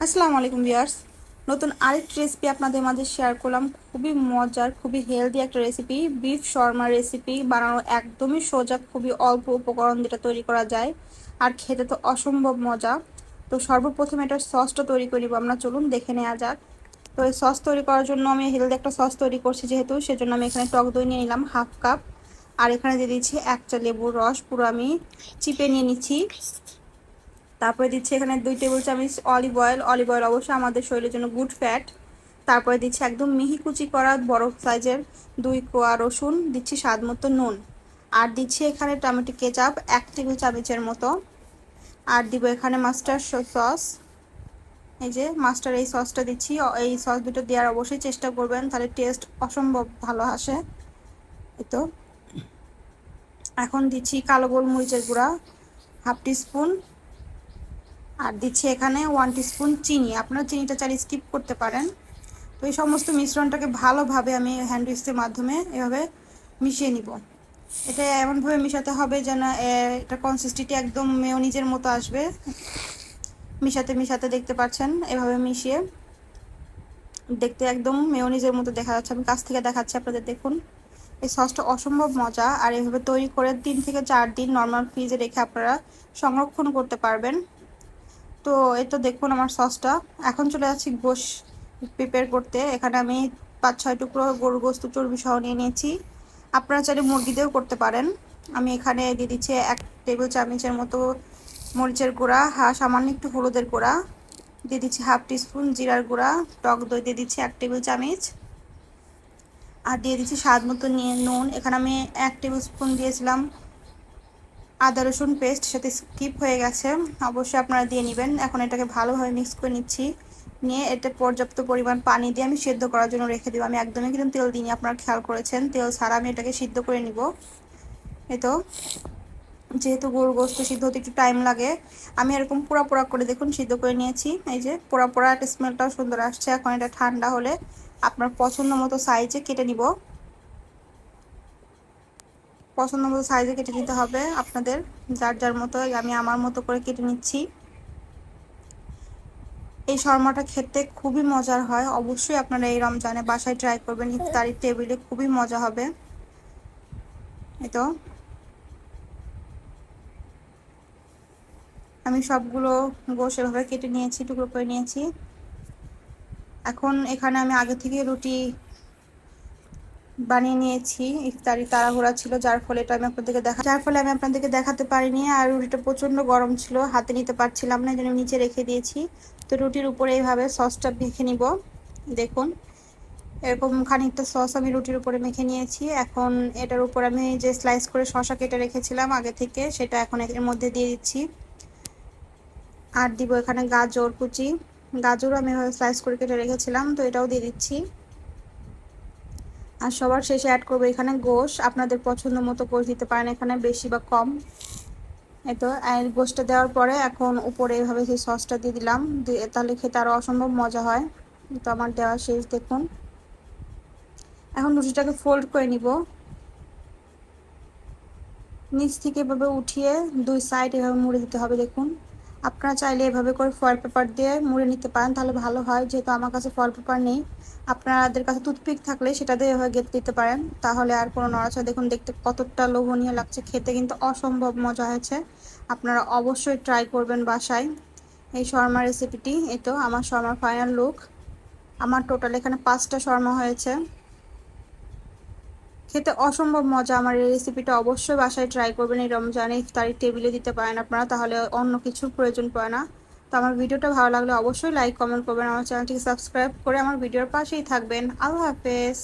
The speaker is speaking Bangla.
আসসালামু আলাইকুম ভিউয়ার্স। নতুন আরেকটি রেসিপি আপনাদের মাঝে শেয়ার করলাম। খুবই মজার, খুবই হেলদি একটা রেসিপি, বিফ শর্মা রেসিপি। বানানো একদমই সোজা, খুবই অল্প উপকরণ দিয়ে তৈরি করা যায়, আর খেতে তো অসম্ভব মজা। তো সর্বপ্রথম এটার সসটা তৈরি করে নিব আমরা, চলুন দেখে নেওয়া যাক। তো এই সস তৈরি করার জন্য আমি হেলদি একটা সস তৈরি করছি যেহেতু, সেজন্য আমি এখানে টক দই নিয়ে নিলাম 1/2 কাপ। আর এখানে দিয়ে দিচ্ছি 1 চা লেবুর রস, পুরো আমি চিপে নিয়ে নিচ্ছি। তারপরে দিচ্ছি এখানে 2 টেবিল চামচ অলিভ অয়েল। অলিভ অয়েল অবশ্যই আমাদের শরীরের জন্য গুড ফ্যাট। তারপরে দিচ্ছি একদম মিহি কুচি করা বড় সাইজের 2 কোয়া রসুন, দিচ্ছি স্বাদ মতো নুন, আর দিচ্ছি এখানে টমেটো কেচাপ 1 টেবিল চামচের মতো, আর দিব এখানে মাস্টার্ড সস। এই যে মাস্টার, এই সসটা দিচ্ছি। এই সস দুটো দেওয়ার অবশ্যই চেষ্টা করবেন, তাহলে টেস্ট অসম্ভব ভালো আসে। এই তো এখন দিচ্ছি কালো গোলমরিচের গুঁড়া 1/2 টিস্পুন, আর দিচ্ছি এখানে 1 টিস্পুন চিনি। আপনারা চিনিটা চাইলে স্কিপ করতে পারেন। তো এই সমস্ত মিশ্রণটাকে ভালোভাবে আমি হ্যান্ড উইস্কের মাধ্যমে এভাবে মিশিয়ে নিব। এটা এমনভাবে মিশাতে হবে যেন এটা কনসিস্টেন্সি একদম মেয়োনিজের মতো আসবে। মিশাতে মিশাতে দেখতে পাচ্ছেন এভাবে মিশিয়ে দেখতে একদম মেয়োনিজের মতো দেখা যাচ্ছে। আমি কাছ থেকে দেখাচ্ছি আপনাদের, দেখুন। এই সসটা অসম্ভব মজা, আর এভাবে তৈরি করে 3 থেকে 4 দিন নর্মাল ফ্রিজে রেখে আপনারা সংরক্ষণ করতে পারবেন। তো এই তো দেখুন আমার সসটা। এখন চলে যাচ্ছি গোশ প্রিপেয়ার করতে। এখানে আমি 5-6 টুকরো গরুর গোশত চর্বি সহ নিয়ে নিয়েছি। আপনারা চাইলে মুরগি দিয়েও করতে পারেন। আমি এখানে দিয়ে দিচ্ছি 1 টেবিল চামচের মতো মরিচের গুঁড়া, সামান্য একটু হলুদের গুঁড়া, দিয়ে দিচ্ছি 1/2 টিস্পুন জিরার গুঁড়া, টক দই দিয়ে দিচ্ছি 1 টেবিল চামচ, আর দিয়ে দিচ্ছি স্বাদ মতো নিয়ে নুন। এখানে আমি 1 টেবিল স্পুন দিয়েছিলাম আদা রসুন পেস্ট, সাথে স্কিপ হয়ে গেছে, অবশ্যই আপনারা দিয়ে নেবেন। এখন এটাকে ভালোভাবে মিক্স করে নিচ্ছি। নিয়ে এতে পর্যাপ্ত পরিমাণ পানি দিয়ে আমি সেদ্ধ করার জন্য রেখে দেবো। আমি একদমই কিন্তু তেল দিইনি, আপনারা খেয়াল করেছেন, তেল ছাড়া আমি এটাকে সিদ্ধ করে নিব। এই তো যেহেতু গরুর গোশত সিদ্ধ হতে একটু টাইম লাগে, আমি এরকম পোড়া পোড়া করে দেখুন সিদ্ধ করে নিয়েছি। এই যে পোড়া পোড়া একটা স্মেলটাও সুন্দর আসছে। এখন এটা ঠান্ডা হলে আপনার পছন্দ মতো সাইজে কেটে নিব। পছন্দ মতো সাইজে কেটে নিতে হবে আপনাদের, যার যার মতো। আমি আমার মতো করে কেটে নিচ্ছি। এই শর্মাটা খেতে খুবই মজার হয়, অবশ্যই আপনারা এই রমজানে বাসায় ট্রাই করবেন, ইফতারির টেবিলে খুবই মজা হবে। এই তো আমি সবগুলো গোশ এভাবে কেটে নিয়েছি, টুকরো করে নিয়েছি। এখন এখানে আমি আগে থেকে রুটি বানিয়ে নিয়েছি। ইফতারি তাড়াহুড়া ছিল, যার ফলে আমি আপনাদেরকে দেখাতে পারিনি। আর রুটিটা প্রচন্ড গরম ছিল, হাতে নিতে পারছিলাম না, জন্য নিচে রেখে দিয়েছি। তো রুটির উপরে এইভাবে সসটা মেখে নিব। দেখুন এরকম খানিকটা সস আমি রুটির উপরে মেখে নিয়েছি। এখন এটার উপর আমি যে স্লাইস করে শসা কেটে রেখেছিলাম আগে থেকে, সেটা এখন এর মধ্যে দিয়ে দিচ্ছি। আর দিব এখানে গাজর কুচি, গাজরও আমি স্লাইস করে কেটে রেখেছিলাম, তো এটাও দিয়ে দিচ্ছি। আর সবার শেষে অ্যাড করবো এখানে গোশ। আপনাদের পছন্দ মতো গোশ দিতে পারেন, এখানে বেশি বা কম। এই তো গোশটা দেওয়ার পরে এখন উপরে এইভাবে সেই সসটা দিয়ে দিলাম, তাহলে খেতে আরও অসম্ভব মজা হয়। তো আমার দেওয়া শেষ, দেখুন। এখন রুটিটাকে ফোল্ড করে নিব, নিচ থেকে এভাবে উঠিয়ে 2 সাইড এভাবে মুড়ে দিতে হবে। দেখুন আপনারা চাইলে এভাবে করে ফয়েল পেপার দিয়ে মুড়ে নিতে পারেন, তাহলে ভালো হয়। যেহেতু আমার কাছে ফয়েল পেপার নেই, আপনাদের কাছে টুথপিক থাকলে সেটা দিয়ে এভাবে গেঁথে দিতে পারেন, তাহলে আর কোনো নড়াচড়া। দেখুন দেখতে কতটা লোভনীয় লাগছে, খেতে কিন্তু অসম্ভব মজা হয়েছে। আপনারা অবশ্যই ট্রাই করবেন বাসায় এই শর্মা রেসিপিটি। এই তো আমার শর্মার ফাইনাল লুক। আমার টোটাল এখানে 5টা শর্মা হয়েছে, খেতে অসম্ভব মজা। আমার এই রেসিপিটা অবশ্যই বাসায় ট্রাই করবেন। এই রমজানে ইফতারির টেবিলে দিতে পারেন আপনারা, তাহলে অন্য কিছুর প্রয়োজন পড়ে না। তো আমার ভিডিওটা ভালো লাগলে অবশ্যই লাইক কমেন্ট করবেন, আমার চ্যানেলটিকে সাবস্ক্রাইব করে আমার ভিডিওর পাশেই থাকবেন। আল্লাহ হাফেজ।